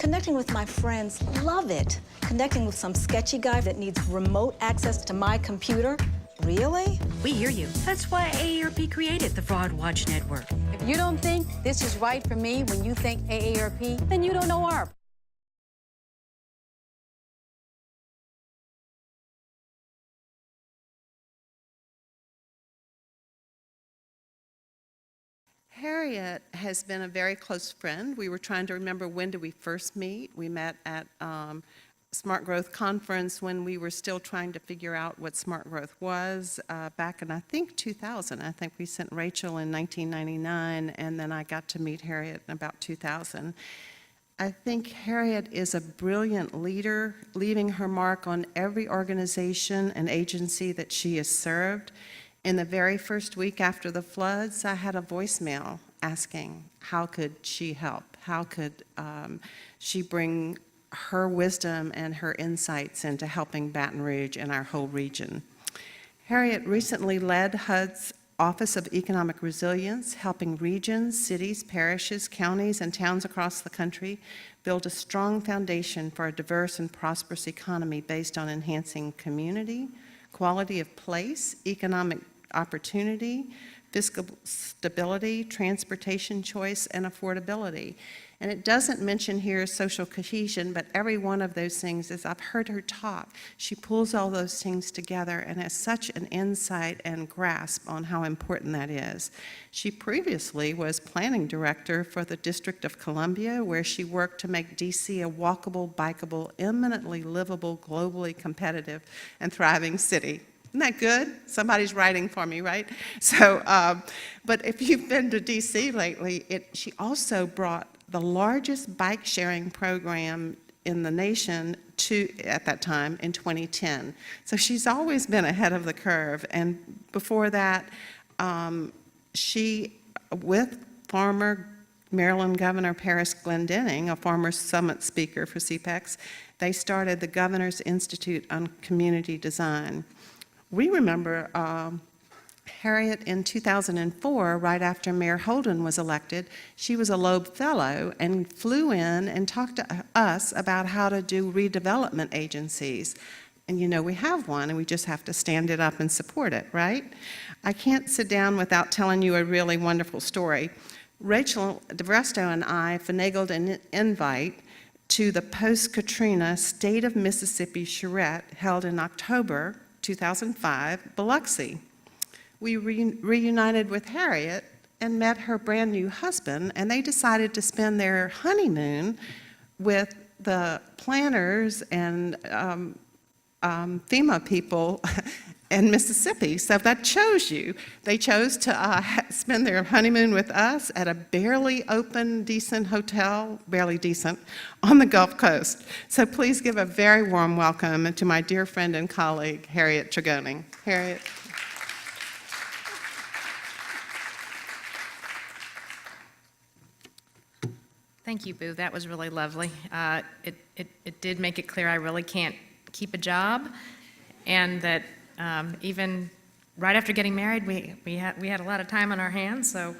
Connecting with my friends, love it. Connecting with some sketchy guy that needs remote access to my computer, really? We hear you. That's why AARP created the Fraud Watch Network. If you don't think this is right for me when you think AARP, then you don't know AARP. Harriet has been a very close friend. We were trying to remember, when did we first meet? We met at Smart Growth Conference when we were still trying to figure out what Smart Growth was back in, I think, 2000. I think we sent Rachel in 1999, and then I got to meet Harriet in about 2000. I think Harriet is a brilliant leader, leaving her mark on every organization and agency that she has served. In the very first week after the floods, I had a voicemail asking, how could she help? How could she bring her wisdom and her insights into helping Baton Rouge and our whole region? Harriet recently led HUD's Office of Economic Resilience, helping regions, cities, parishes, counties, and towns across the country build a strong foundation for a diverse and prosperous economy based on enhancing community, quality of place, economic opportunity, fiscal stability, transportation choice, and affordability. And it doesn't mention here social cohesion, but every one of those things, as I've heard her talk, she pulls all those things together and has such an insight and grasp on how important that is. She previously was planning director for the District of Columbia, where she worked to make DC a walkable, bikeable, eminently livable, globally competitive, and thriving city. Isn't that good? Somebody's writing for me, right? So, but if you've been to DC lately, she also brought the largest bike sharing program in the nation at that time in 2010. So she's always been ahead of the curve. And before that, she, with former Maryland Governor Paris Glendening, a former summit speaker for CPEX, they started the Governor's Institute on Community Design. We remember Harriet in 2004, right after Mayor Holden was elected. She was a Loeb Fellow and flew in and talked to us about how to do redevelopment agencies. And you know, we have one, and we just have to stand it up and support it, right? I can't sit down without telling you a really wonderful story. Rachel DeVresto and I finagled an invite to the post-Katrina State of Mississippi charrette held in October 2005, Biloxi. We reunited with Harriet and met her brand new husband, and they decided to spend their honeymoon with the planners and FEMA people in Mississippi. So that shows you. They chose to spend their honeymoon with us at a barely open, decent hotel, barely decent, on the Gulf Coast. So please give a very warm welcome to my dear friend and colleague, Harriet Tregoning. Harriet. Thank you, Boo. That was really lovely. It did make it clear I really can't keep a job, and that even right after getting married, we had a lot of time on our hands. So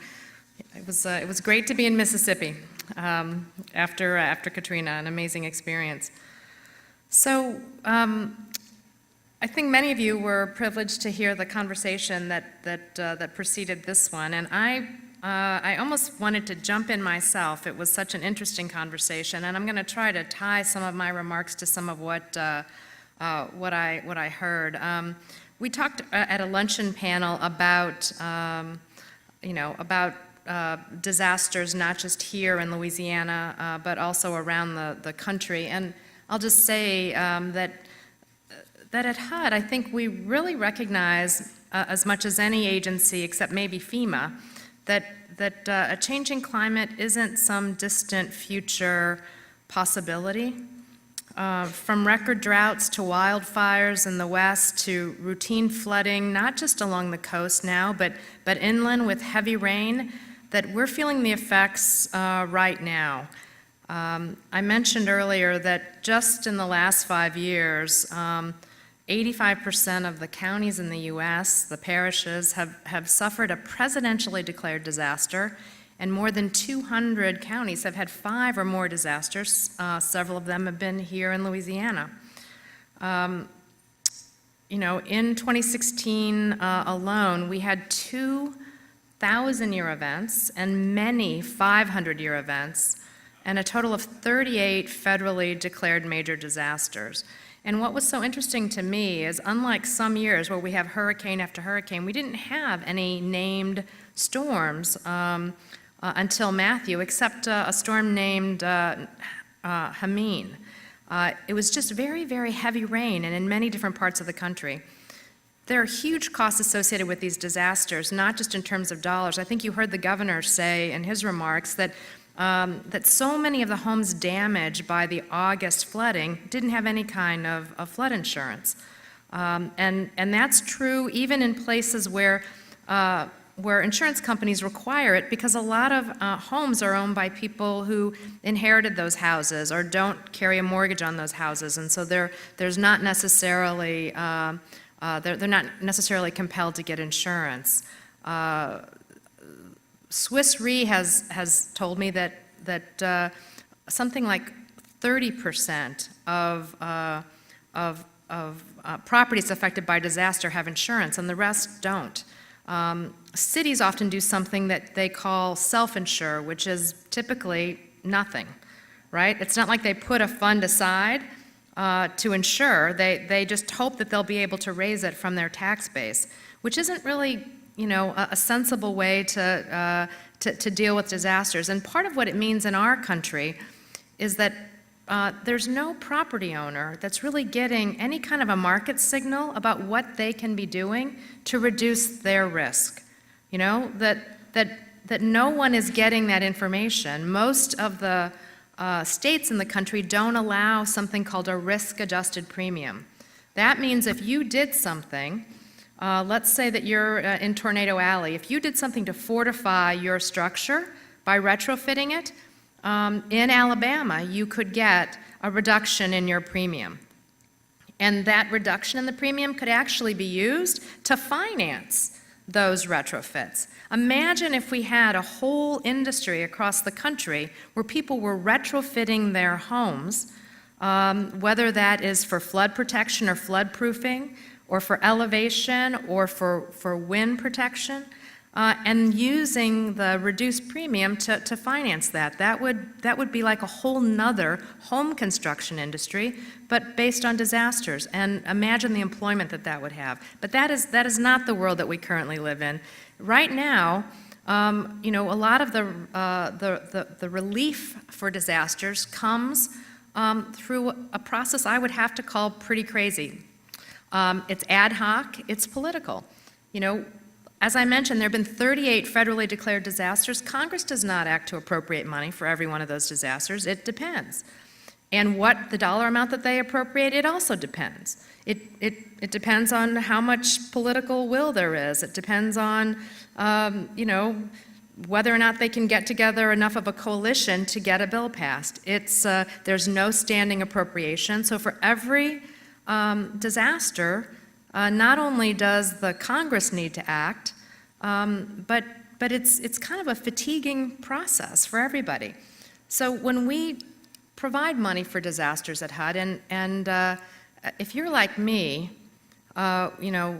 it was great to be in Mississippi after Katrina, an amazing experience. So I think many of you were privileged to hear the conversation that preceded this one, and I almost wanted to jump in myself. It was such an interesting conversation, and I'm going to try to tie some of my remarks to some of what I heard. We talked at a luncheon panel about, disasters, not just here in Louisiana, but also around the country. And I'll just say that at HUD, I think we really recognize, as much as any agency, except maybe FEMA, that a changing climate isn't some distant future possibility. From record droughts to wildfires in the West to routine flooding, not just along the coast now, but inland with heavy rain, that we're feeling the effects right now. I mentioned earlier that just in the last 5 years, 85% of the counties in the U.S., the parishes, have suffered a presidentially declared disaster, and more than 200 counties have had 5 or more disasters. Several of them have been here in Louisiana. You know, in 2016 alone, we had 2 1,000-year events and many 500-year events, and a total of 38 federally declared major disasters. And what was so interesting to me is, unlike some years where we have hurricane after hurricane, we didn't have any named storms until Matthew, except a storm named Hameen. It was just very, very heavy rain, and in many different parts of the country. There are huge costs associated with these disasters, not just in terms of dollars. I think you heard the governor say in his remarks that that so many of the homes damaged by the August flooding didn't have any kind of flood insurance. And that's true even in places where insurance companies require it, because a lot of homes are owned by people who inherited those houses or don't carry a mortgage on those houses, and so there's not necessarily they're not necessarily compelled to get insurance. Swiss Re has told me that something like 30% of properties affected by disaster have insurance, and the rest don't. Cities often do something that they call self-insure, which is typically nothing, right? It's not like they put a fund aside to insure. They just hope that they'll be able to raise it from their tax base, which isn't really, you know, a sensible way to deal with disasters. And part of what it means in our country is that there's no property owner that's really getting any kind of a market signal about what they can be doing to reduce their risk. You know, that no one is getting that information. Most of the states in the country don't allow something called a risk-adjusted premium. That means if you did something, let's say that you're in Tornado Alley, if you did something to fortify your structure by retrofitting it, in Alabama, you could get a reduction in your premium. And that reduction in the premium could actually be used to finance those retrofits. Imagine if we had a whole industry across the country where people were retrofitting their homes, whether that is for flood protection or flood proofing, or for elevation, or for wind protection, and using the reduced premium to finance that. That would be like a whole nother home construction industry, but based on disasters. And imagine the employment that would have. But that is not the world that we currently live in. Right now, you know, a lot of the relief for disasters comes through a process I would have to call pretty crazy. It's ad hoc, it's political. You know, as I mentioned, there have been 38 federally declared disasters. Congress does not act to appropriate money for every one of those disasters. It depends. And what the dollar amount that they appropriate, it also depends. It depends on how much political will there is. It depends on, you know, whether or not they can get together enough of a coalition to get a bill passed. There's no standing appropriation. So for every disaster, not only does the Congress need to act, but it's kind of a fatiguing process for everybody. So when we provide money for disasters at HUD, and if you're like me, you know,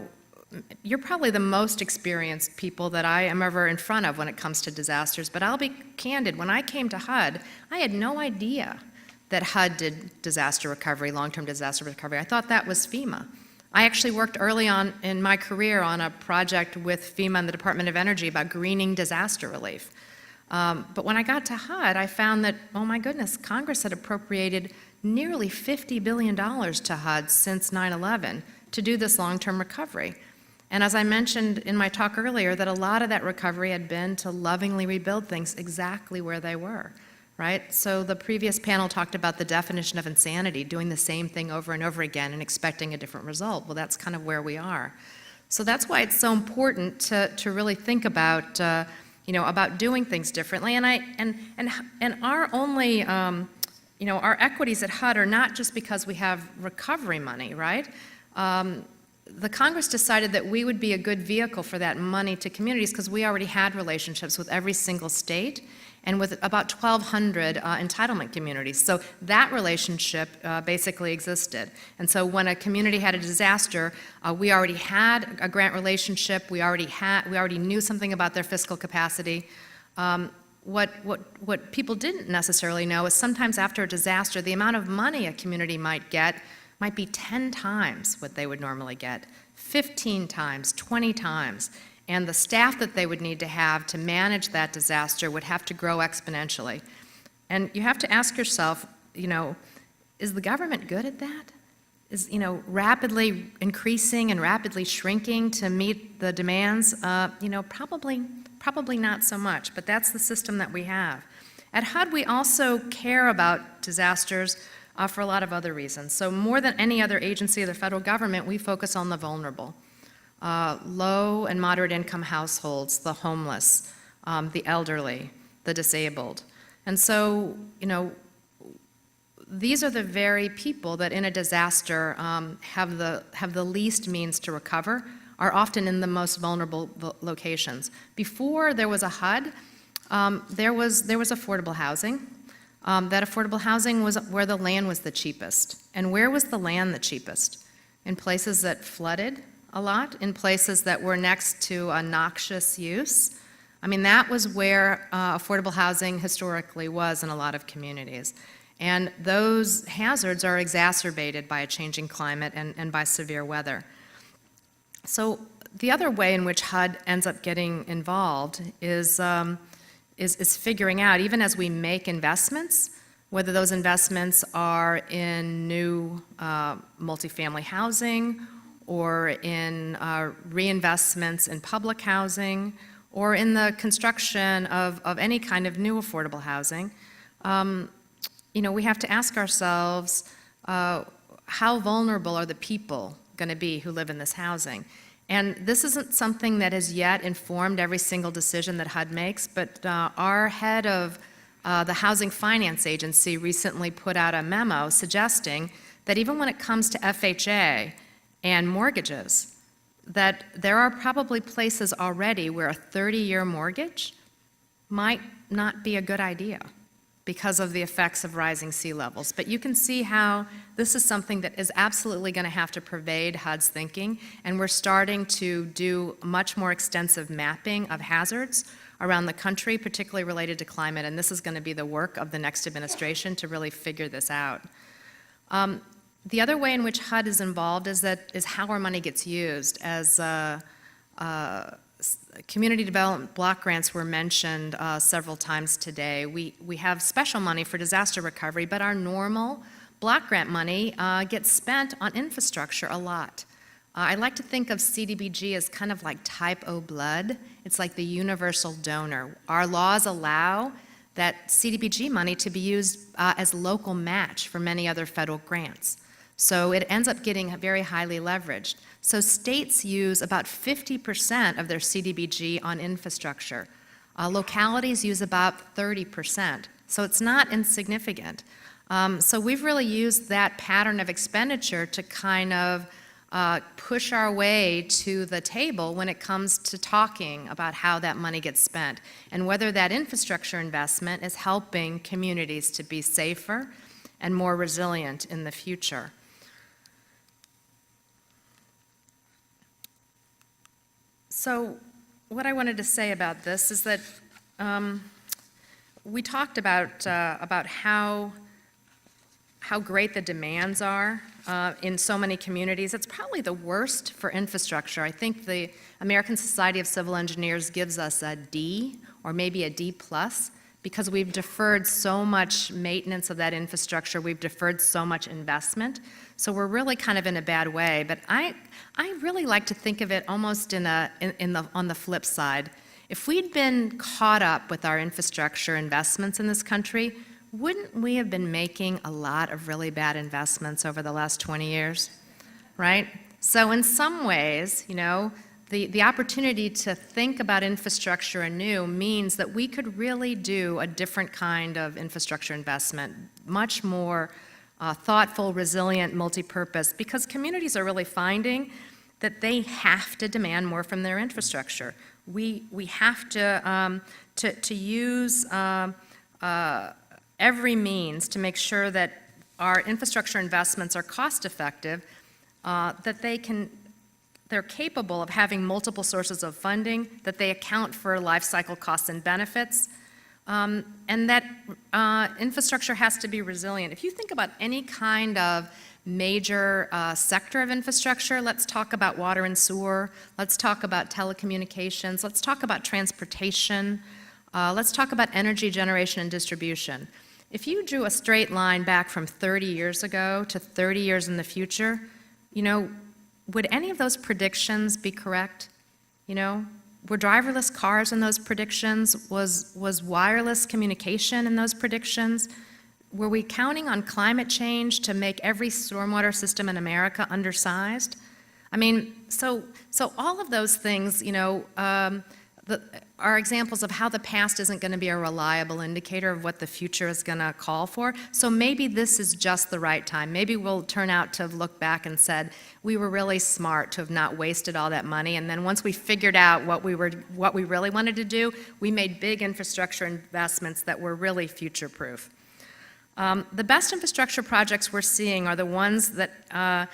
you're probably the most experienced people that I am ever in front of when it comes to disasters, but I'll be candid, when I came to HUD, I had no idea that HUD did disaster recovery, long-term disaster recovery. I thought that was FEMA. I actually worked early on in my career on a project with FEMA and the Department of Energy about greening disaster relief. But when I got to HUD, I found that, oh my goodness, Congress had appropriated nearly $50 billion to HUD since 9/11 to do this long-term recovery. And as I mentioned in my talk earlier, that a lot of that recovery had been to lovingly rebuild things exactly where they were. Right? So the previous panel talked about the definition of insanity, doing the same thing over and over again and expecting a different result. Well, that's kind of where we are. So that's why it's so important to really think about, you know, about doing things differently. And our only, you know, our equities at HUD are not just because we have recovery money, right? the Congress decided that we would be a good vehicle for that money to communities because we already had relationships with every single state and with about 1,200 entitlement communities. So that relationship basically existed. And so when a community had a disaster, we already had a grant relationship. We already knew something about their fiscal capacity. What people didn't necessarily know is sometimes after a disaster, the amount of money a community might get might be 10 times what they would normally get, 15 times, 20 times. And the staff that they would need to have to manage that disaster would have to grow exponentially. And you have to ask yourself, is the government good at that? Is, rapidly increasing and rapidly shrinking to meet the demands? Probably not so much, but that's the system that we have. At HUD, we also care about disasters for a lot of other reasons. So more than any other agency of the federal government, we focus on the vulnerable. Low and moderate income households, the homeless, the elderly, the disabled. And so, these are the very people that in a disaster have the least means to recover, are often in the most vulnerable locations. Before there was a HUD, there was affordable housing. That affordable housing was where the land was the cheapest. And where was the land the cheapest? In places that flooded a lot, in places that were next to a noxious use. I mean, that was where affordable housing historically was in a lot of communities. And those hazards are exacerbated by a changing climate and by severe weather. So the other way in which HUD ends up getting involved is figuring out, even as we make investments, whether those investments are in new multifamily housing or in reinvestments in public housing or in the construction of any kind of new affordable housing, we have to ask ourselves, how vulnerable are the people going to be who live in this housing? And this isn't something that has yet informed every single decision that HUD makes, but our head of the Housing Finance Agency recently put out a memo suggesting that even when it comes to FHA and mortgages, that there are probably places already where a 30-year mortgage might not be a good idea because of the effects of rising sea levels. But you can see how this is something that is absolutely going to have to pervade HUD's thinking, and we're starting to do much more extensive mapping of hazards around the country, particularly related to climate, and this is going to be the work of the next administration to really figure this out. The other way in which HUD is involved is how our money gets used. As community development block grants were mentioned several times today. We have special money for disaster recovery, but our normal block grant money gets spent on infrastructure a lot. I like to think of CDBG as kind of like type O blood. It's like the universal donor. Our laws allow that CDBG money to be used as local match for many other federal grants. So it ends up getting very highly leveraged. So states use about 50% of their CDBG on infrastructure. Localities use about 30%. So it's not insignificant. So we've really used that pattern of expenditure to kind of push our way to the table when it comes to talking about how that money gets spent and whether that infrastructure investment is helping communities to be safer and more resilient in the future. So what I wanted to say about this is that we talked about how great the demands are in so many communities. It's probably the worst for infrastructure. I think the American Society of Civil Engineers gives us a D or maybe a D+, because we've deferred so much maintenance of that infrastructure, we've deferred so much investment. So we're really kind of in a bad way. But I really like to think of it almost on the flip side. If we'd been caught up with our infrastructure investments in this country, wouldn't we have been making a lot of really bad investments over the last 20 years, right? So in some ways, the opportunity to think about infrastructure anew means that we could really do a different kind of infrastructure investment, much more thoughtful, resilient, multi-purpose, because communities are really finding that they have to demand more from their infrastructure. We have to use every means to make sure that our infrastructure investments are cost effective, that they're capable of having multiple sources of funding, that they account for life cycle costs and benefits, and that infrastructure has to be resilient. If you think about any kind of major sector of infrastructure, let's talk about water and sewer, let's talk about telecommunications, let's talk about transportation, let's talk about energy generation and distribution. If you drew a straight line back from 30 years ago to 30 years in the future, would any of those predictions be correct? Were driverless cars in those predictions? Was wireless communication in those predictions? Were we counting on climate change to make every stormwater system in America undersized? I mean, so all of those things, are examples of how the past isn't going to be a reliable indicator of what the future is going to call for. So maybe this is just the right time. Maybe we'll turn out to have looked back and said, we were really smart to have not wasted all that money. And then once we figured out what we really wanted to do, we made big infrastructure investments that were really future-proof. The best infrastructure projects we're seeing are the ones that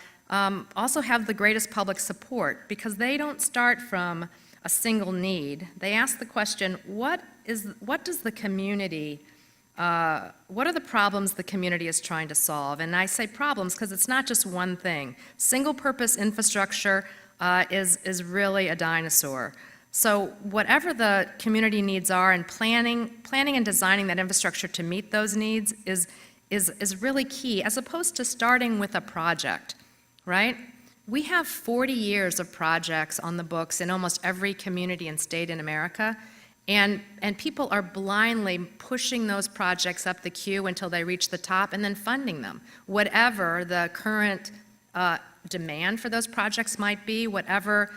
also have the greatest public support, because they don't start from a single need. They ask the question, what does the community, what are the problems the community is trying to solve? And I say problems because it's not just one thing. Single-purpose infrastructure is really a dinosaur. So whatever the community needs are, and planning and designing that infrastructure to meet those needs is really key, as opposed to starting with a project, right? We have 40 years of projects on the books in almost every community and state in America, and people are blindly pushing those projects up the queue until they reach the top and then funding them. Whatever the current demand for those projects might be, however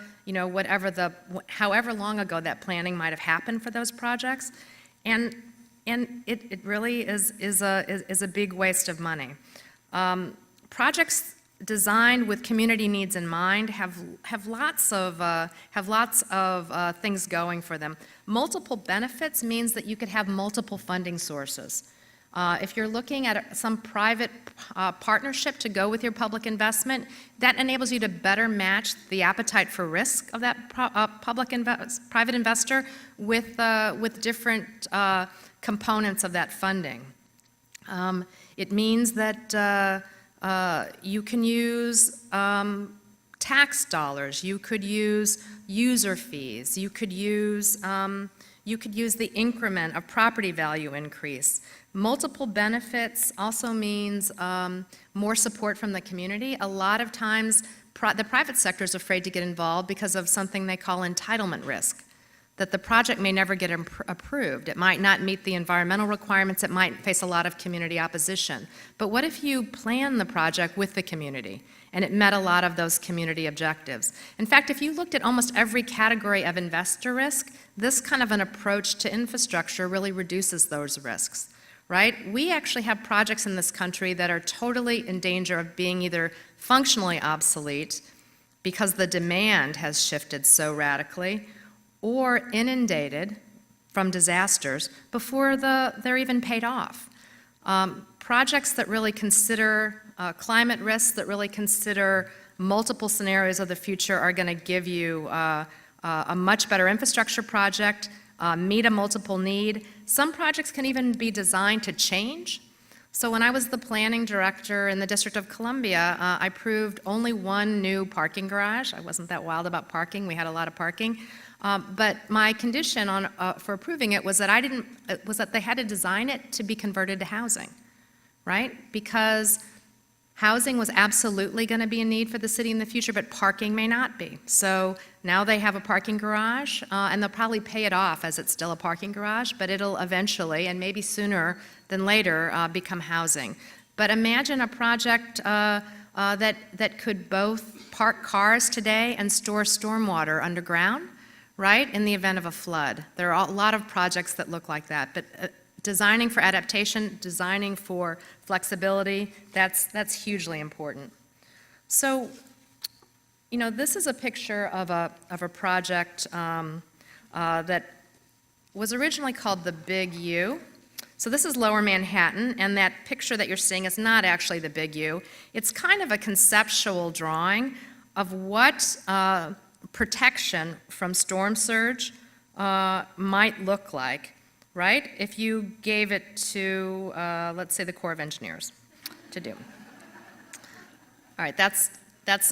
long ago that planning might have happened for those projects, and it really is a big waste of money. Projects designed with community needs in mind have lots of things going for them. Multiple benefits means that you could have multiple funding sources. If you're looking at some private partnership to go with your public investment, that enables you to better match the appetite for risk of that private investor with different components of that funding. It means that you can use tax dollars, you could use user fees, you could use the increment of property value increase. Multiple benefits also means more support from the community. A lot of times the private sector is afraid to get involved because of something they call entitlement risk, that the project may never get approved. It might not meet the environmental requirements. It might face a lot of community opposition. But what if you plan the project with the community and it met a lot of those community objectives? In fact, if you looked at almost every category of investor risk, this kind of an approach to infrastructure really reduces those risks, right? We actually have projects in this country that are totally in danger of being either functionally obsolete because the demand has shifted so radically, or inundated from disasters before they're even paid off. Projects that really consider climate risks, that really consider multiple scenarios of the future, are going to give you a much better infrastructure project, meet a multiple need. Some projects can even be designed to change. So when I was the planning director in the District of Columbia, I approved only one new parking garage. I wasn't that wild about parking. We had a lot of parking. But my condition for approving it was that they had to design it to be converted to housing, right? Because housing was absolutely going to be a need for the city in the future, but parking may not be. So now they have a parking garage, and they'll probably pay it off as it's still a parking garage, but it'll eventually, and maybe sooner than later, become housing. But imagine a project that could both park cars today and store stormwater underground, right, in the event of a flood. There are a lot of projects that look like that, but designing for adaptation, designing for flexibility, that's hugely important. So You know, this is a picture of a project that was originally called the Big U. So this is Lower Manhattan, and that picture that you're seeing is not actually the Big U. It's kind of a conceptual drawing of what protection from storm surge might look like, right? If you gave it to, let's say, the Corps of Engineers to do. All right, that's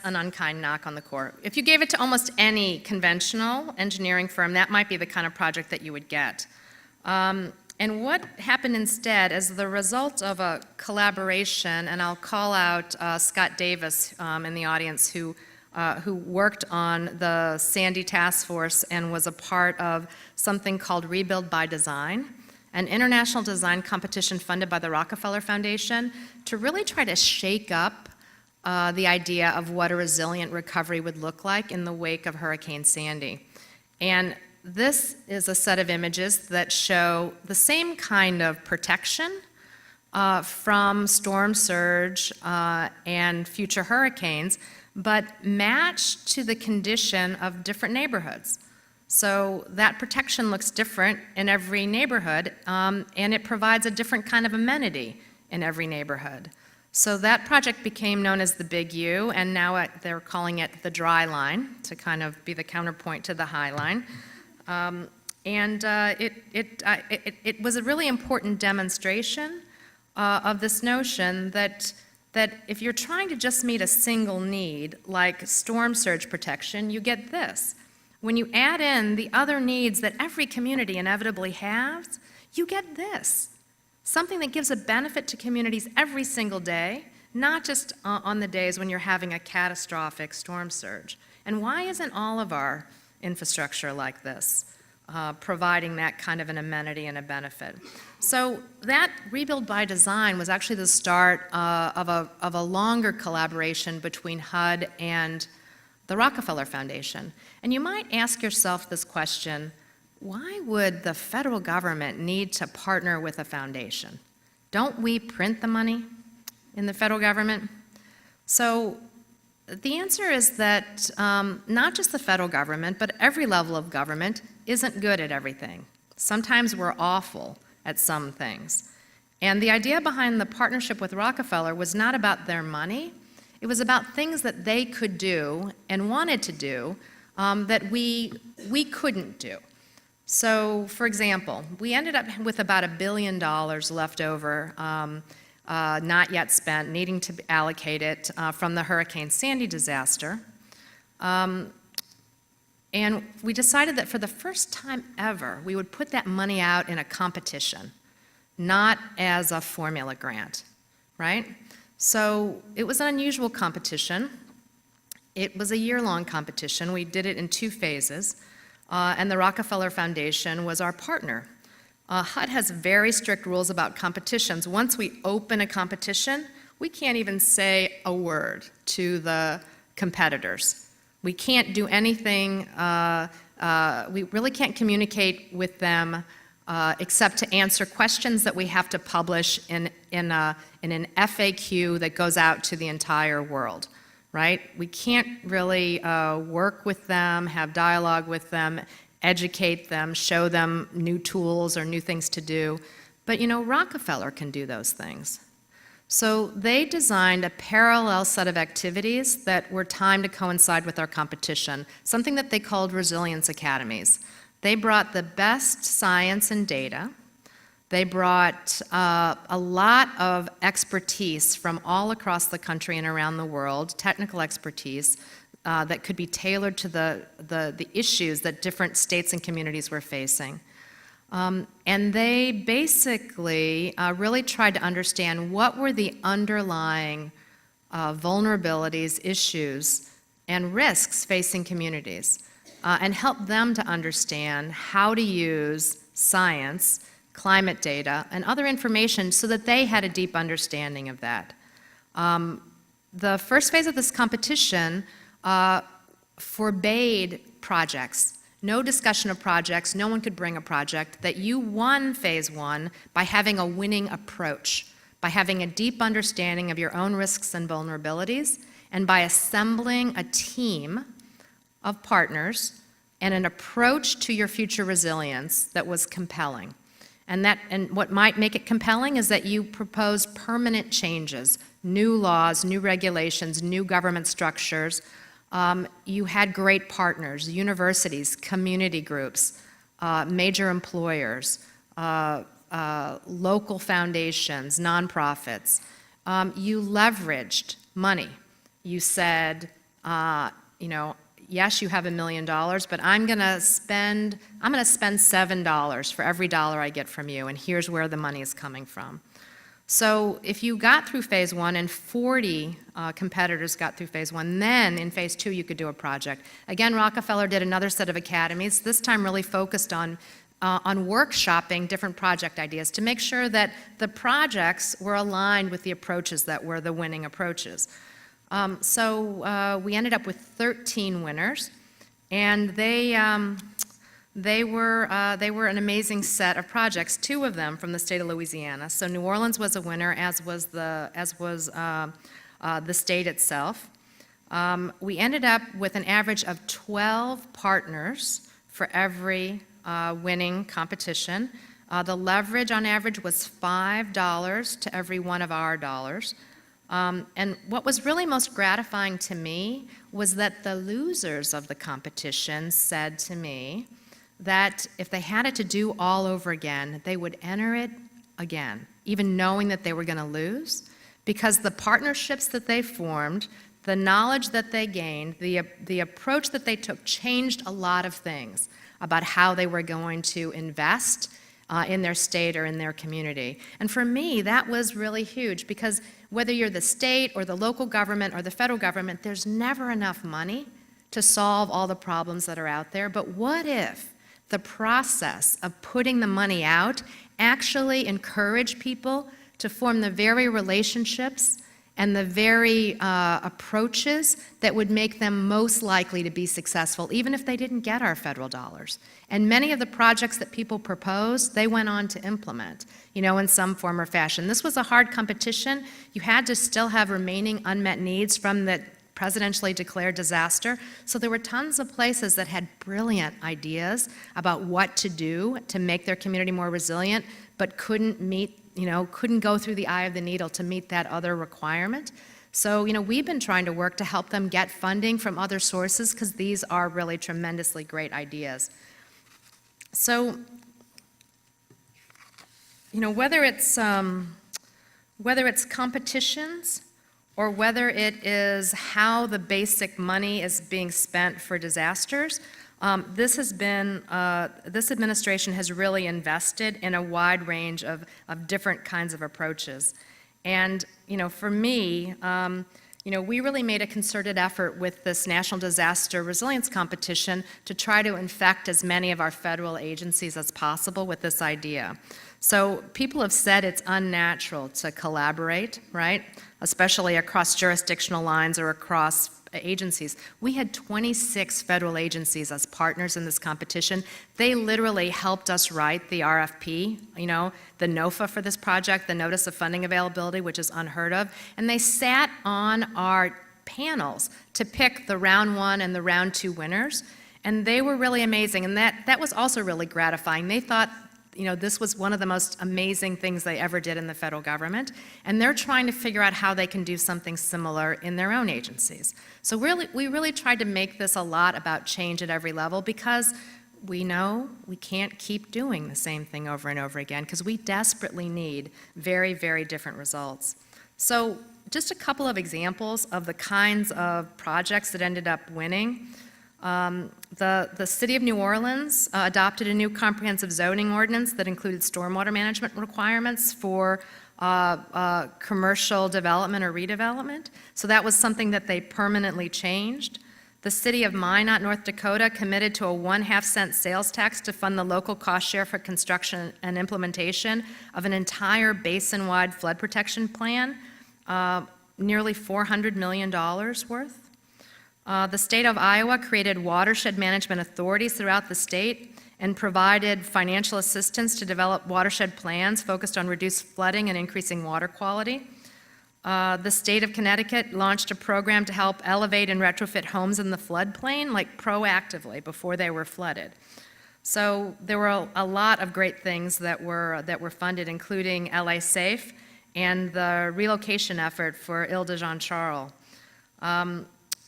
an unkind knock on the Corps. If you gave it to almost any conventional engineering firm, that might be the kind of project that you would get. And what happened instead, as the result of a collaboration, and I'll call out Scott Davis in the audience, who worked on the Sandy Task Force and was a part of something called Rebuild by Design, an international design competition funded by the Rockefeller Foundation to really try to shake up the idea of what a resilient recovery would look like in the wake of Hurricane Sandy. And this is a set of images that show the same kind of protection from storm surge and future hurricanes, but matched to the condition of different neighborhoods. So that protection looks different in every neighborhood, and it provides a different kind of amenity in every neighborhood. So that project became known as the Big U, and now they're calling it the Dry Line to kind of be the counterpoint to the High Line. It was a really important demonstration of this notion that if you're trying to just meet a single need, like storm surge protection, you get this. When you add in the other needs that every community inevitably has, you get this. Something that gives a benefit to communities every single day, not just on the days when you're having a catastrophic storm surge. And why isn't all of our infrastructure like this, providing that kind of an amenity and a benefit? So that Rebuild by Design was actually the start of a longer collaboration between HUD and the Rockefeller Foundation. And you might ask yourself this question: why would the federal government need to partner with a foundation? Don't we print the money in the federal government? So the answer is that not just the federal government, but every level of government isn't good at everything. Sometimes we're awful at some things. And the idea behind the partnership with Rockefeller was not about their money. It was about things that they could do and wanted to do that we couldn't do. So, for example, we ended up with about $1 billion left over, not yet spent, needing to allocate it from the Hurricane Sandy disaster. And we decided that for the first time ever, we would put that money out in a competition, not as a formula grant, right? So it was an unusual competition. It was a year-long competition. We did it in 2 phases. And the Rockefeller Foundation was our partner. HUD has very strict rules about competitions. Once we open a competition, we can't even say a word to the competitors. We can't do anything, we really can't communicate with them except to answer questions that we have to publish in an FAQ that goes out to the entire world. Right? We can't really work with them, have dialogue with them, educate them, show them new tools or new things to do. But you know, Rockefeller can do those things. So they designed a parallel set of activities that were timed to coincide with our competition, something that they called Resilience Academies. They brought the best science and data. They brought a lot of expertise from all across the country and around the world, technical expertise that could be tailored to the issues that different states and communities were facing. And they basically really tried to understand what were the underlying vulnerabilities, issues, and risks facing communities, and help them to understand how to use science, climate data, and other information so that they had a deep understanding of that. The first phase of this competition forbade projects. No discussion of projects, no one could bring a project, that you won phase 1 by having a winning approach, by having a deep understanding of your own risks and vulnerabilities, and by assembling a team of partners and an approach to your future resilience that was compelling. And what might make it compelling is that you propose permanent changes, new laws, new regulations, new government structures. You had great partners, universities, community groups, major employers, local foundations, nonprofits. You leveraged money. You said, yes, you have $1 million, but I'm going to spend $7 for every dollar I get from you, and here's where the money is coming from. So if you got through phase 1 and 40 competitors got through phase 1, then in phase 2 you could do a project. Again, Rockefeller did another set of academies, this time really focused on workshopping different project ideas to make sure that the projects were aligned with the approaches that were the winning approaches. So we ended up with 13 winners, and they were an amazing set of projects. 2 of them from the state of Louisiana. So New Orleans was a winner, as was the state itself. We ended up with an average of 12 partners for every winning competition. The leverage on average was $5 to every one of our dollars. And what was really most gratifying to me was that the losers of the competition said to me that if they had it to do all over again, they would enter it again, even knowing that they were going to lose, because the partnerships that they formed, the knowledge that they gained, the approach that they took changed a lot of things about how they were going to invest in their state or in their community. And for me, that was really huge, because whether you're the state or the local government or the federal government, there's never enough money to solve all the problems that are out there. But what if the process of putting the money out actually encouraged people to form the very relationships and the very approaches that would make them most likely to be successful, even if they didn't get our federal dollars. And many of the projects that people proposed, they went on to implement, in some form or fashion. This was a hard competition. You had to still have remaining unmet needs from the presidentially declared disaster. So there were tons of places that had brilliant ideas about what to do to make their community more resilient, but couldn't meet couldn't go through the eye of the needle to meet that other requirement. So, we've been trying to work to help them get funding from other sources, because these are really tremendously great ideas. So, whether it's competitions or whether it is how the basic money is being spent for disasters, this administration has really invested in a wide range of different kinds of approaches. And, for me, we really made a concerted effort with this National Disaster Resilience Competition to try to infect as many of our federal agencies as possible with this idea. So people have said it's unnatural to collaborate, right? Especially across jurisdictional lines or across agencies. We had 26 federal agencies as partners in this competition. They literally helped us write the RFP, the NOFA for this project, the Notice of Funding Availability, which is unheard of. And they sat on our panels to pick the round 1 and the round 2 winners. And they were really amazing. And that was also really gratifying. They thought, this was one of the most amazing things they ever did in the federal government, and they're trying to figure out how they can do something similar in their own agencies. So we really tried to make this a lot about change at every level, because we know we can't keep doing the same thing over and over again, because we desperately need very, very different results. So just a couple of examples of the kinds of projects that ended up winning. The city of New Orleans adopted a new comprehensive zoning ordinance that included stormwater management requirements for commercial development or redevelopment. So that was something that they permanently changed. The city of Minot, North Dakota, committed to a 1/2 cent sales tax to fund the local cost share for construction and implementation of an entire basin-wide flood protection plan, nearly $400 million worth. The state of Iowa created watershed management authorities throughout the state and provided financial assistance to develop watershed plans focused on reduced flooding and increasing water quality. The state of Connecticut launched a program to help elevate and retrofit homes in the floodplain, like proactively, before they were flooded. So there were a lot of great things that were funded, including LA Safe and the relocation effort for Ile de Jean Charles.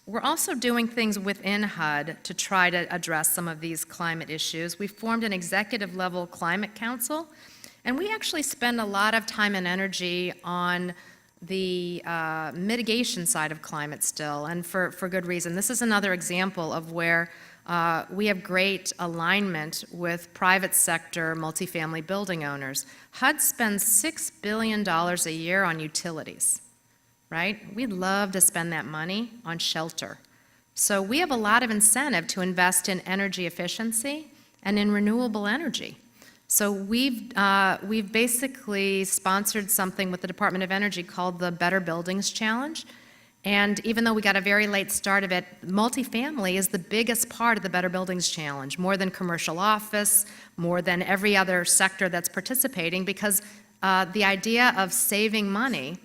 We're also doing things within HUD to try to address some of these climate issues. We formed an executive-level climate council, and we actually spend a lot of time and energy on the mitigation side of climate still, and for good reason. This is another example of where we have great alignment with private sector multifamily building owners. HUD spends $6 billion a year on utilities, right? We'd love to spend that money on shelter. So we have a lot of incentive to invest in energy efficiency and in renewable energy. So we've basically sponsored something with the Department of Energy called the Better Buildings Challenge. And even though we got a very late start of it, multifamily is the biggest part of the Better Buildings Challenge, more than commercial office, more than every other sector that's participating, because the idea of saving money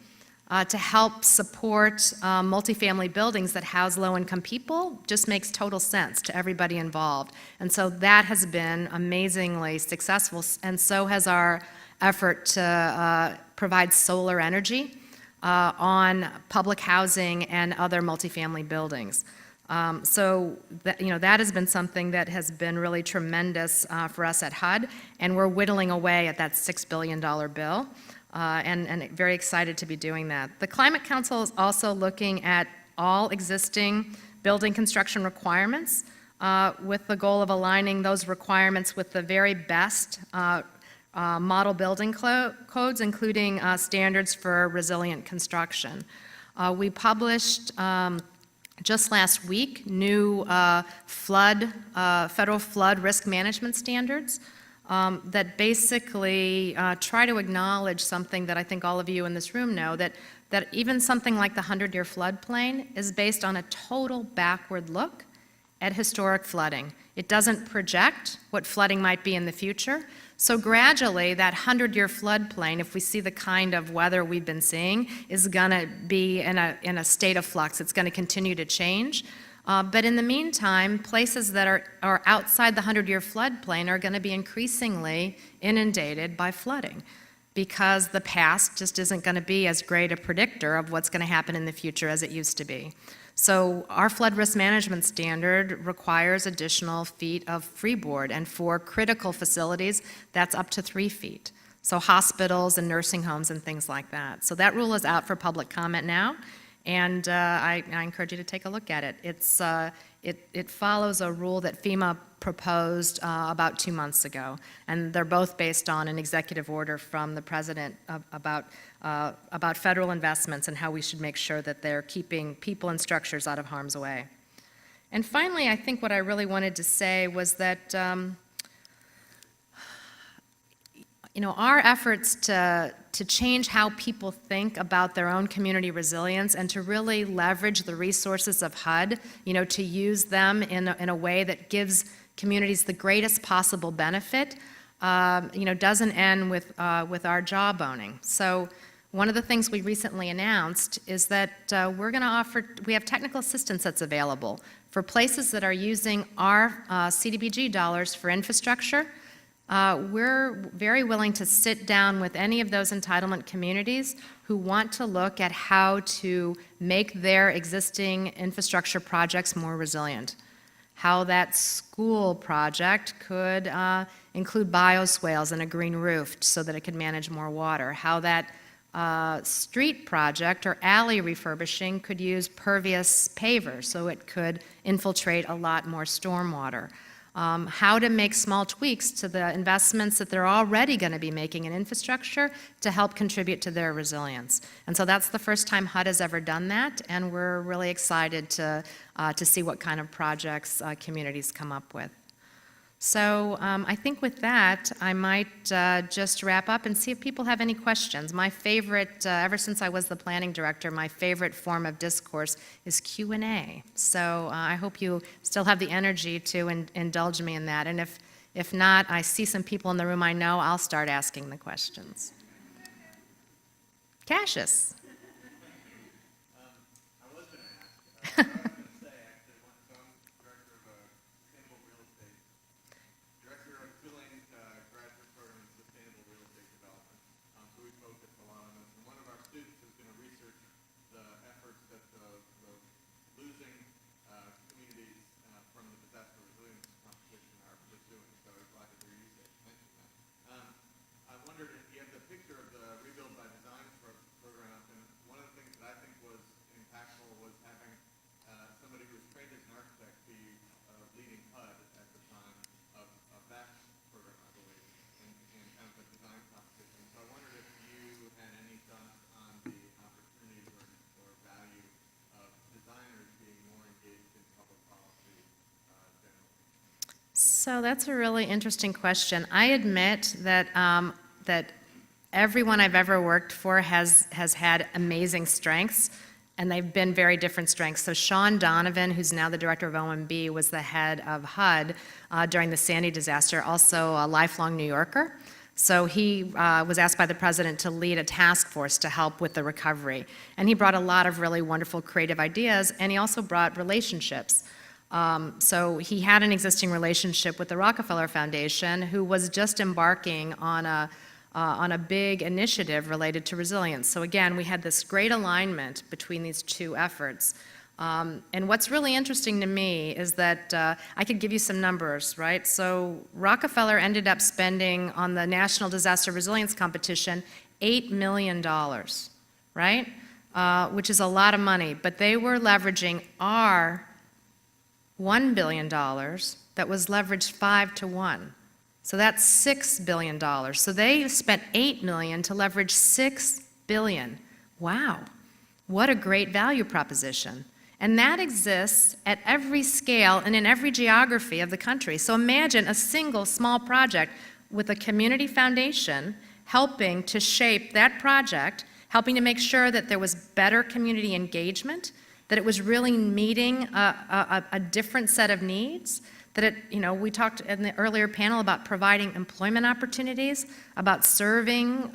to help support multifamily buildings that house low-income people just makes total sense to everybody involved. And so that has been amazingly successful, and so has our effort to provide solar energy on public housing and other multifamily buildings. So that has been something that has been really tremendous for us at HUD, and we're whittling away at that $6 billion bill. And very excited to be doing that. The Climate Council is also looking at all existing building construction requirements with the goal of aligning those requirements with the very best model building codes, including standards for resilient construction. We published just last week new federal flood risk management standards that basically try to acknowledge something that I think all of you in this room know, that even something like the 100-year floodplain is based on a total backward look at historic flooding. It doesn't project what flooding might be in the future. So gradually, that 100-year floodplain, if we see the kind of weather we've been seeing, is going to be in a state of flux. It's going to continue to change. But in the meantime, places that are outside the 100-year floodplain are going to be increasingly inundated by flooding, because the past just isn't going to be as great a predictor of what's going to happen in the future as it used to be. So our flood risk management standard requires additional feet of freeboard, and for critical facilities, that's up to 3 feet. So hospitals and nursing homes and things like that. So that rule is out for public comment now. And I encourage you to take a look at it. It follows a rule that FEMA proposed about 2 months ago, and they're both based on an executive order from the president about federal investments and how we should make sure that they're keeping people and structures out of harm's way. And finally, I think what I really wanted to say was that our efforts to change how people think about their own community resilience and to really leverage the resources of HUD, to use them in a way that gives communities the greatest possible benefit, doesn't end with our jawboning. So one of the things we recently announced is that we have technical assistance that's available for places that are using our CDBG dollars for infrastructure. We're very willing to sit down with any of those entitlement communities who want to look at how to make their existing infrastructure projects more resilient. How that school project could include bioswales and a green roof so that it could manage more water. How that street project or alley refurbishing could use pervious pavers so it could infiltrate a lot more stormwater. How to make small tweaks to the investments that they're already going to be making in infrastructure to help contribute to their resilience. And so that's the first time HUD has ever done that, and we're really excited to see what kind of projects communities come up with. So I think with that, I might just wrap up and see if people have any questions. My favorite, ever since I was the planning director, my favorite form of discourse is Q&A. So I hope you still have the energy to indulge me in that. And if not, I see some people in the room I know, I'll start asking the questions. Cassius. So that's a really interesting question. I admit that, that everyone I've ever worked for has had amazing strengths, and they've been very different strengths. So Sean Donovan, who's now the director of OMB, was the head of HUD during the Sandy disaster, also a lifelong New Yorker. So he was asked by the president to lead a task force to help with the recovery. And he brought a lot of really wonderful creative ideas, and he also brought relationships. So he had an existing relationship with the Rockefeller Foundation, who was just embarking on a big initiative related to resilience. So again, we had this great alignment between these two efforts. And what's really interesting to me is that I could give you some numbers, right? So Rockefeller ended up spending on the National Disaster Resilience Competition $8 million, right? Which is a lot of money, but they were leveraging our $1 billion that was leveraged 5 to 1. So that's $6 billion. So they spent $8 million to leverage $6 billion. Wow, what a great value proposition. And that exists at every scale and in every geography of the country. So imagine a single small project with a community foundation helping to shape that project, helping to make sure that there was better community engagement, that it was really meeting a different set of needs, that it, you know, we talked in the earlier panel about providing employment opportunities, about serving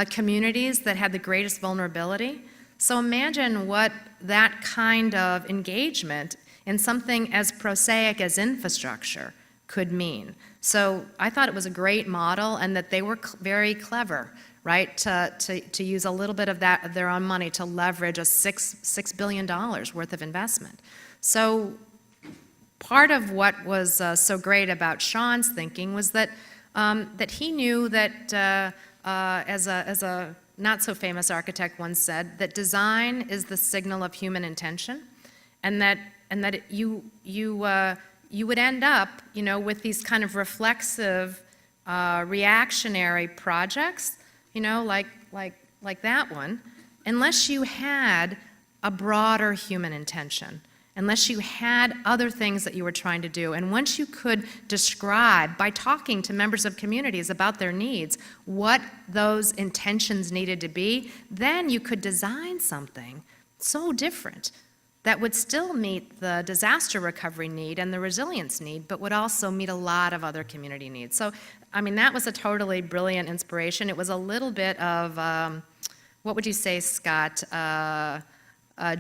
communities that had the greatest vulnerability. So imagine what that kind of engagement in something as prosaic as infrastructure could mean. So I thought it was a great model, and that they were very clever, right, to use a little bit of that of their own money to leverage a $6 billion worth of investment. So part of what was so great about Sean's thinking was that that he knew that as a not so famous architect once said, that design is the signal of human intention, and that you would end up, you know, with these kind of reflexive, reactionary projects, you know, like that one, unless you had a broader human intention, unless you had other things that you were trying to do. And once you could describe, by talking to members of communities about their needs, what those intentions needed to be, then you could design something so different that would still meet the disaster recovery need and the resilience need, but would also meet a lot of other community needs. So, I mean, that was a totally brilliant inspiration. It was a little bit of, what would you say, Scott?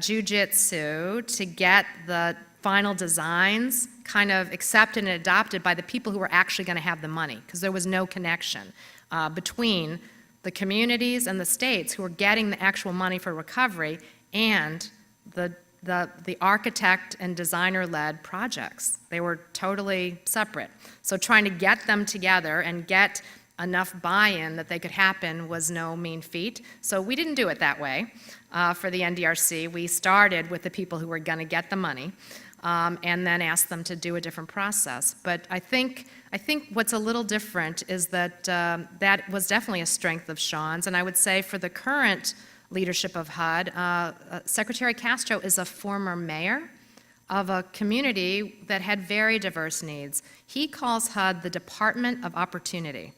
Jiu-jitsu to get the final designs kind of accepted and adopted by the people who were actually going to have the money, because there was no connection between the communities and the states who were getting the actual money for recovery and the architect and designer-led projects. They were totally separate. So trying to get them together and get enough buy-in that they could happen was no mean feat. So we didn't do it that way for the NDRC. We started with the people who were going to get the money and then asked them to do a different process. But I think what's a little different is that that was definitely a strength of Sean's. And I would say for the current leadership of HUD, Secretary Castro is a former mayor of a community that had very diverse needs. He calls HUD the Department of Opportunity,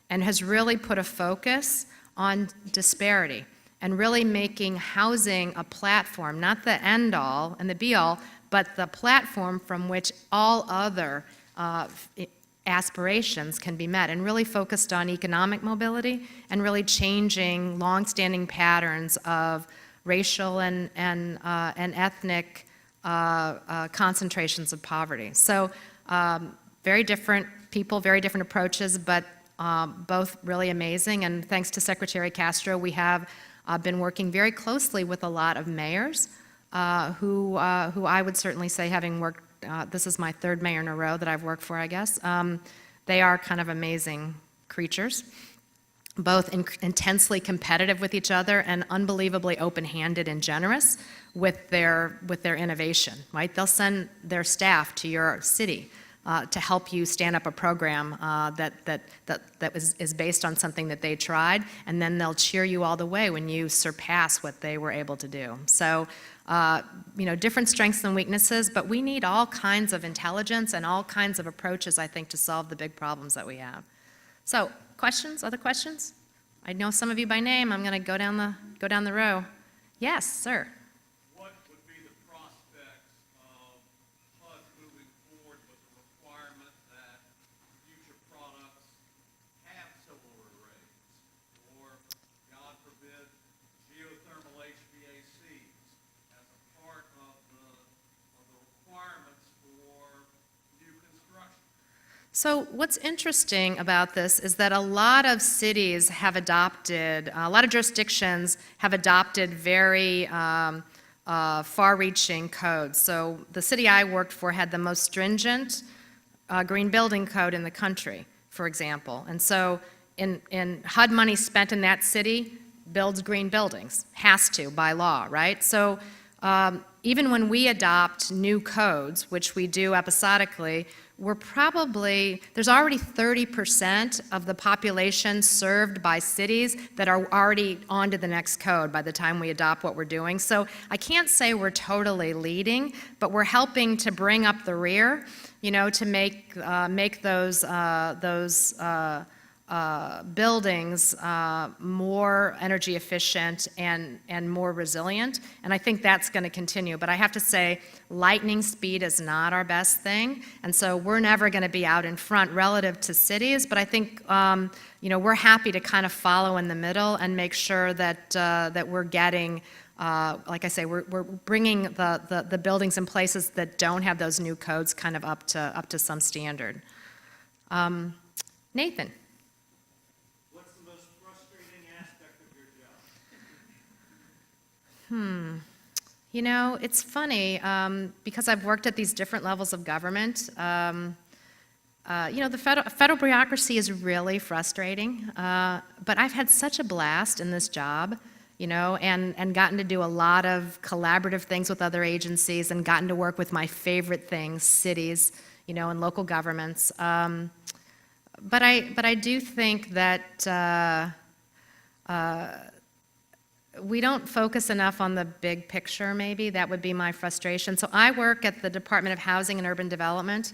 and has really put a focus on disparity and really making housing a platform, not the end-all and the be-all, but the platform from which all other aspirations can be met, and really focused on economic mobility and really changing long-standing patterns of racial and ethnic concentrations of poverty. So very different people, very different approaches, but both really amazing. And thanks to Secretary Castro, we have been working very closely with a lot of mayors who I would certainly say, having worked, this is my third mayor in a row that I've worked for, I guess, they are kind of amazing creatures, both intensely competitive with each other and unbelievably open-handed and generous with their innovation, right? They'll send their staff to your city to help you stand up a program that is based on something that they tried, and then they'll cheer you all the way when you surpass what they were able to do. So, different strengths and weaknesses, but we need all kinds of intelligence and all kinds of approaches, I think, to solve the big problems that we have. So, questions? Other questions? I know some of you by name. I'm going to go down the row. Yes, sir. What would be the prospects of HUD moving forward with the requirement that future products have solar arrays, or, God forbid, geothermal HVACs as a part of the requirements for new construction? So what's interesting about this is that a lot of cities have adopted, a lot of jurisdictions have adopted very far-reaching codes. So the city I worked for had the most stringent green building code in the country, for example. And so in HUD money spent in that city builds green buildings, has to by law, right? So even when we adopt new codes, which we do episodically, there's already 30% of the population served by cities that are already on to the next code by the time we adopt what we're doing. So I can't say we're totally leading, but we're helping to bring up the rear, to make those buildings more energy efficient and more resilient, and I think that's going to continue. But I have to say, lightning speed is not our best thing, and so we're never going to be out in front relative to cities, but I think we're happy to kind of follow in the middle and make sure that we're getting, like I say, we're bringing the buildings in places that don't have those new codes kind of up to some standard. Nathan. It's funny, because I've worked at these different levels of government. The federal bureaucracy is really frustrating, but I've had such a blast in this job, and gotten to do a lot of collaborative things with other agencies and gotten to work with my favorite things, cities, and local governments. But I do think that we don't focus enough on the big picture, maybe. That would be my frustration. So I work at the Department of Housing and Urban Development.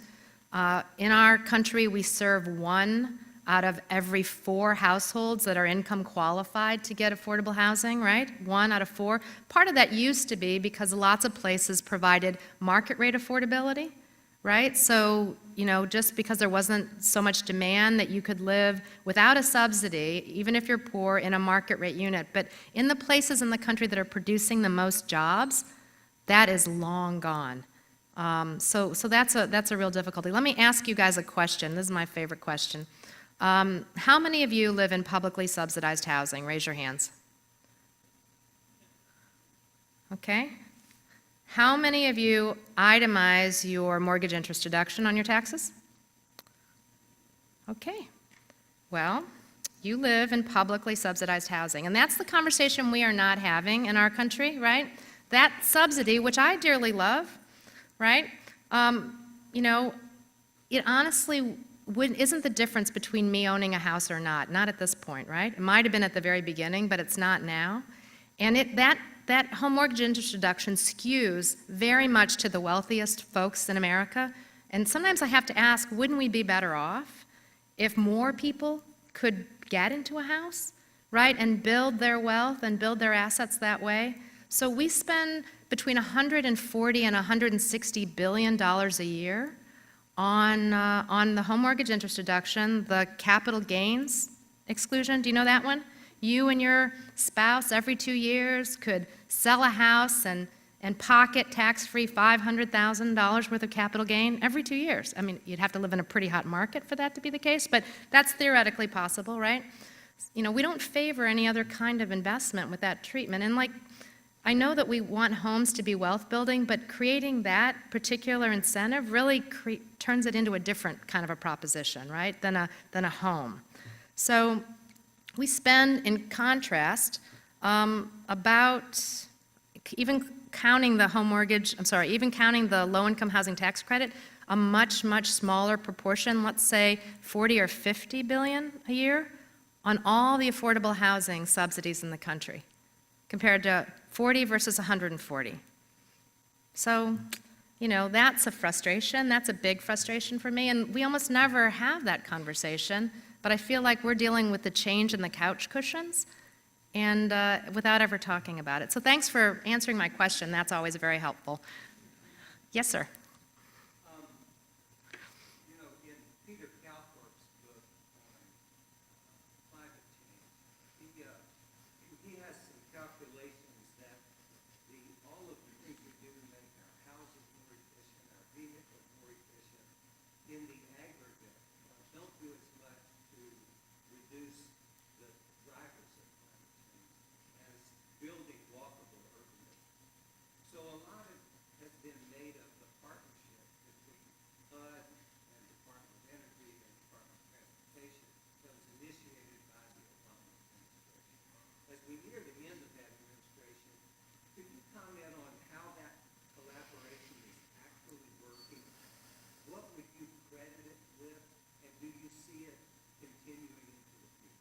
In our country, we serve 1 out of every 4 households that are income qualified to get affordable housing, right? 1 out of 4. Part of that used to be because lots of places provided market rate affordability, right? So, just because there wasn't so much demand that you could live without a subsidy, even if you're poor, in a market rate unit. But in the places in the country that are producing the most jobs, that is long gone. So that's a real difficulty. Let me ask you guys a question. This is my favorite question. How many of you live in publicly subsidized housing? Raise your hands. Okay. How many of you itemize your mortgage interest deduction on your taxes? Okay. Well, you live in publicly subsidized housing, and that's the conversation we are not having in our country, right? That subsidy, which I dearly love, right? It honestly isn't the difference between me owning a house or not at this point, right? It might have been at the very beginning, but it's not now. And that home mortgage interest deduction skews very much to the wealthiest folks in America. And sometimes I have to ask, wouldn't we be better off if more people could get into a house, right, and build their wealth and build their assets that way? So we spend between $140 and $160 billion a year on the home mortgage interest deduction, the capital gains exclusion. Do you know that one? You and your spouse every 2 years could sell a house and pocket tax-free $500,000 worth of capital gain every 2 years. I mean, you'd have to live in a pretty hot market for that to be the case, but that's theoretically possible, right? We don't favor any other kind of investment with that treatment. And I know that we want homes to be wealth building, but creating that particular incentive really turns it into a different kind of a proposition, right, than a home. So we spend, in contrast, about, even counting the low-income housing tax credit, a much, much smaller proportion, let's say 40 or 50 billion a year, on all the affordable housing subsidies in the country, compared to 40 versus 140. So, you know, that's a frustration. That's a big frustration for me, and we almost never have that conversation, but I feel like we're dealing with the change in the couch cushions and without ever talking about it. So thanks for answering my question. That's always very helpful. Yes, sir. You know, in Peter Calthorpe's book on climate change, he has some calculations that all of the things we do to make our houses more efficient, our vehicles more efficient, in the aggregate, don't do as much to reduce the drivers of climate change as building walkable urbanism. So a lot of has been made of the partnership between HUD and Department of Energy and Department of Transportation that was initiated by the Obama administration. As we near the end of that administration, could you comment on how that collaboration is actually working? What would you credit it with, and do you see it continuing into the future?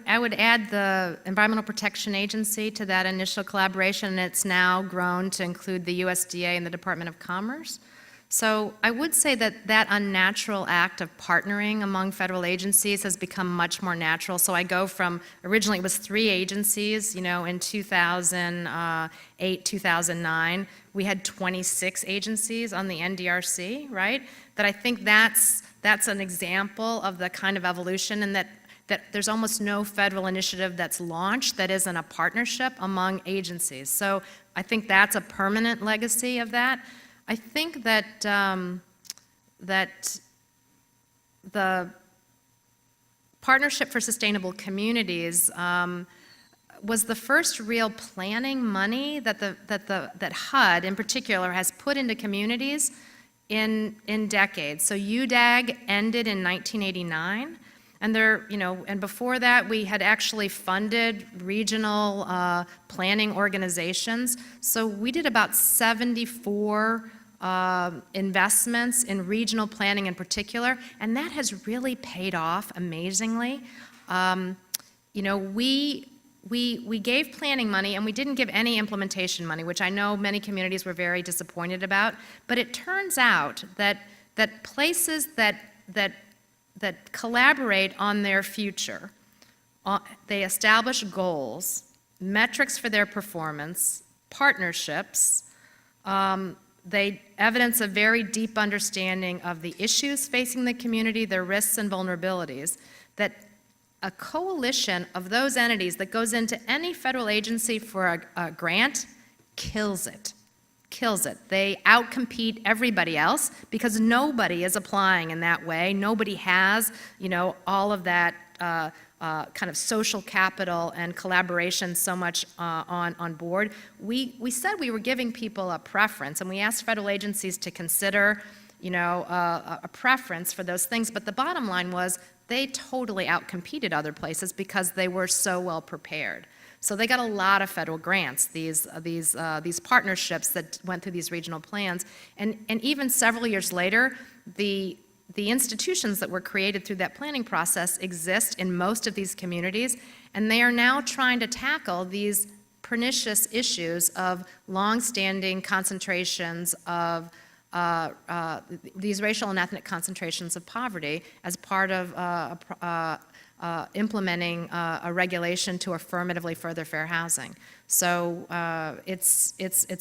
I would add the Environmental Protection Agency to that initial collaboration, and it's now grown to include the USDA and the Department of Commerce. So I would say that that unnatural act of partnering among federal agencies has become much more natural. So I go from, originally it was 3 agencies, you know, in 2008, 2009, we had 26 agencies on the NDRC, right? That I think that's an example of the kind of evolution, and that there's almost no federal initiative that's launched that isn't a partnership among agencies. So I think that's a permanent legacy of that. I think that that the Partnership for Sustainable Communities was the first real planning money that HUD in particular has put into communities in decades. So UDAG ended in 1989. And and before that, we had actually funded regional planning organizations. So we did about 74 investments in regional planning in particular, and that has really paid off amazingly. We gave planning money, and we didn't give any implementation money, which I know many communities were very disappointed about. But it turns out that places that collaborate on their future, they establish goals, metrics for their performance, partnerships, they evidence a very deep understanding of the issues facing the community, their risks and vulnerabilities, that a coalition of those entities that goes into any federal agency for a grant kills it. Kills it. They outcompete everybody else because nobody is applying in that way. Nobody has, all of that kind of social capital and collaboration so much on board. We said we were giving people a preference, and we asked federal agencies to consider, a preference for those things. But the bottom line was they totally outcompeted other places because they were so well prepared. So they got a lot of federal grants, these partnerships that went through these regional plans. And even several years later, the institutions that were created through that planning process exist in most of these communities, and they are now trying to tackle these pernicious issues of long-standing concentrations of these racial and ethnic concentrations of poverty as part of implementing a regulation to affirmatively further fair housing. So it's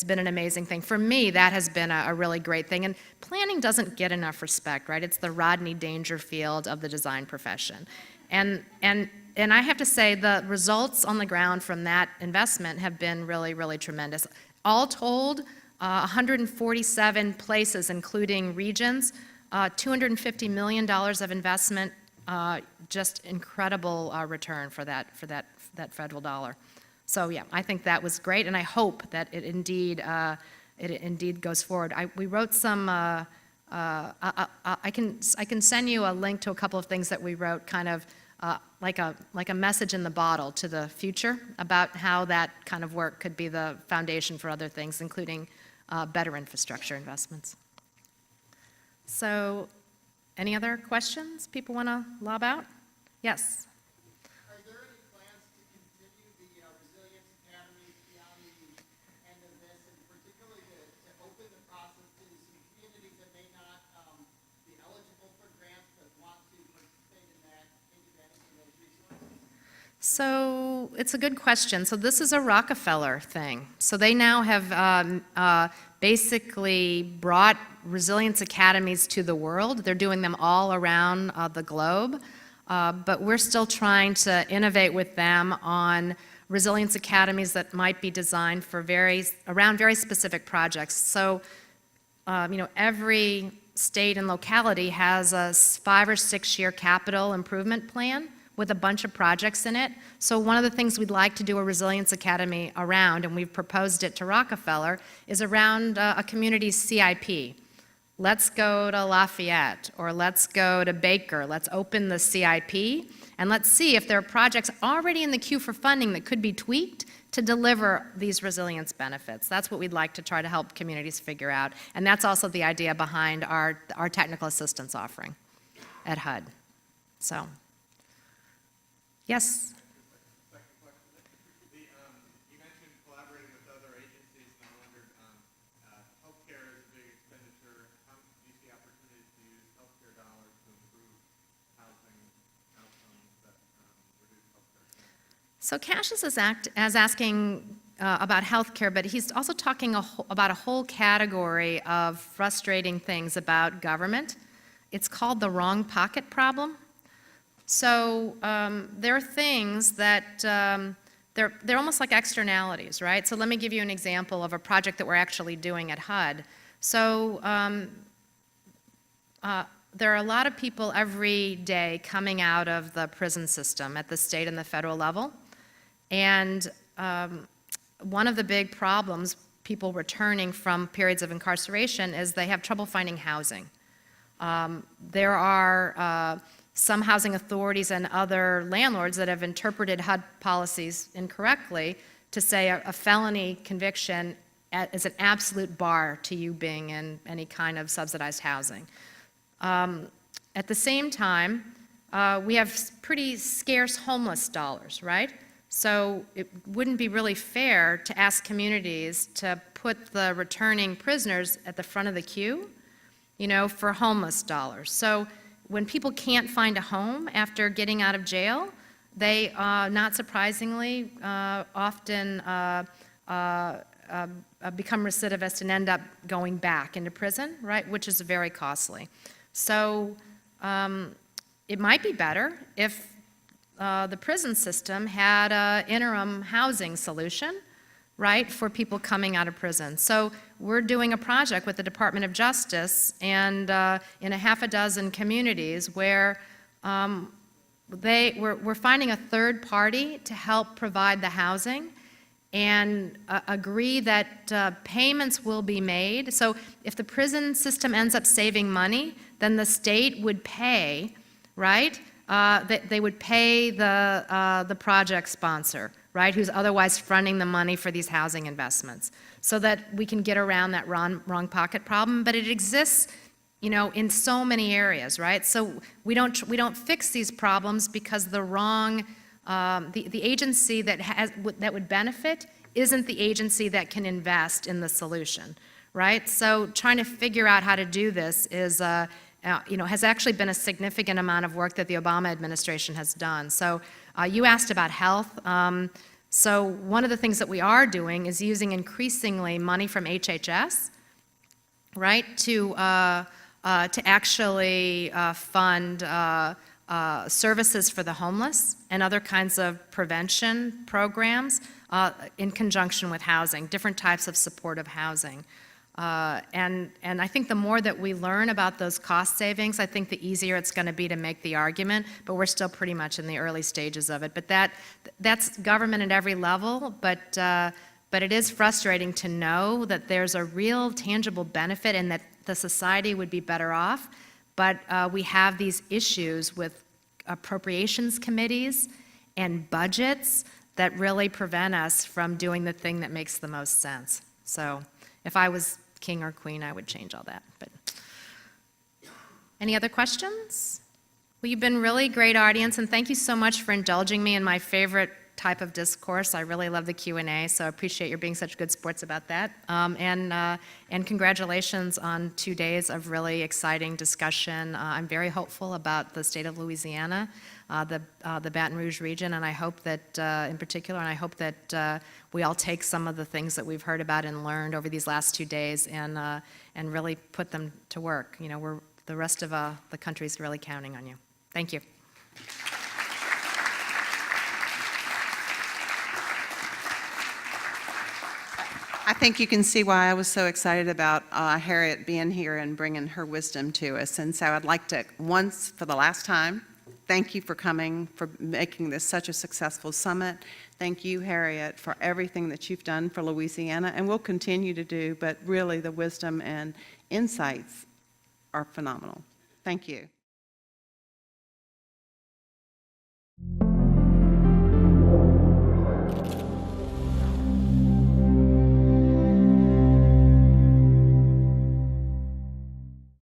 been an amazing thing. For me, that has been a really great thing. And planning doesn't get enough respect, right? It's the Rodney Dangerfield of the design profession. And I have to say the results on the ground from that investment have been really, really tremendous. All told, 147 places, including regions, $250 million of investment, just incredible return for that federal dollar. So yeah, I think that was great, and I hope that it indeed goes forward. We wrote some. I can send you a link to a couple of things that we wrote, kind of like a message in the bottle to the future about how that kind of work could be the foundation for other things, including better infrastructure investments. So, any other questions people want to lob out? Yes? Are there any plans to continue the Resilience Academies beyond the end of this, and particularly to open the process to some communities that may not be eligible for grants but want to participate in that, take advantage of those resources? So it's a good question. So this is a Rockefeller thing. So they now have basically brought Resilience Academies to the world. They're doing them all around the globe. But we're still trying to innovate with them on Resilience Academies that might be designed for around very specific projects. So, every state and locality has a 5 or 6 year capital improvement plan with a bunch of projects in it. So one of the things we'd like to do a Resilience Academy around, and we've proposed it to Rockefeller, is around a community's CIP. Let's go to Lafayette, or let's go to Baker, let's open the CIP, and let's see if there are projects already in the queue for funding that could be tweaked to deliver these resilience benefits. That's what we'd like to try to help communities figure out, and that's also the idea behind our technical assistance offering at HUD. So, yes? You mentioned collaborating with other agencies, and I wondered, healthcare is a big expenditure. How do you see opportunities to use healthcare dollars to improve housing outcomes that reduce healthcare expenses? So Cash is asking about healthcare, but he's also talking about a whole category of frustrating things about government. It's called the wrong pocket problem. So there are things that they're almost like externalities, right? So let me give you an example of a project that we're actually doing at HUD. So there are a lot of people every day coming out of the prison system at the state and the federal level. And one of the big problems, people returning from periods of incarceration, is they have trouble finding housing. There are some housing authorities and other landlords that have interpreted HUD policies incorrectly to say a felony conviction is an absolute bar to you being in any kind of subsidized housing. At the same time, we have pretty scarce homeless dollars, right? So it wouldn't be really fair to ask communities to put the returning prisoners at the front of the queue, for homeless dollars. So when people can't find a home after getting out of jail, they, not surprisingly, often become recidivist and end up going back into prison, right, which is very costly. So it might be better if the prison system had an interim housing solution, right, for people coming out of prison. So we're doing a project with the Department of Justice and in a half a dozen communities where we're finding a third party to help provide the housing and agree that payments will be made. So if the prison system ends up saving money, then the state would pay, right? They would pay the project sponsor, right, who's otherwise fronting the money for these housing investments, so that we can get around that wrong pocket problem. But it exists, in so many areas, right? So we don't fix these problems because the agency that would benefit isn't the agency that can invest in the solution, right? So trying to figure out how to do this is has actually been a significant amount of work that the Obama administration has done. So you asked about health. So one of the things that we are doing is using increasingly money from HHS, right, to actually fund services for the homeless and other kinds of prevention programs in conjunction with housing, different types of supportive housing. And I think the more that we learn about those cost savings, I think the easier it's going to be to make the argument, but we're still pretty much in the early stages of it. But that's government at every level, but it is frustrating to know that there's a real tangible benefit and that the society would be better off, but we have these issues with appropriations committees and budgets that really prevent us from doing the thing that makes the most sense. So if I was king or queen, I would change all that. But any other questions? Well, you've been really great audience, and thank you so much for indulging me in my favorite type of discourse. I really love the Q&A, so I appreciate your being such good sports about that. And congratulations on 2 days of really exciting discussion. I'm very hopeful about the state of Louisiana, the Baton Rouge region, and I hope that, in particular, and I hope that we all take some of the things that we've heard about and learned over these last 2 days and really put them to work. You know, the rest of the country's really counting on you. Thank you. I think you can see why I was so excited about Harriet being here and bringing her wisdom to us. And so I'd like to, once for the last time, thank you for coming, for making this such a successful summit. Thank you, Harriet, for everything that you've done for Louisiana and will continue to do, but really the wisdom and insights are phenomenal. Thank you.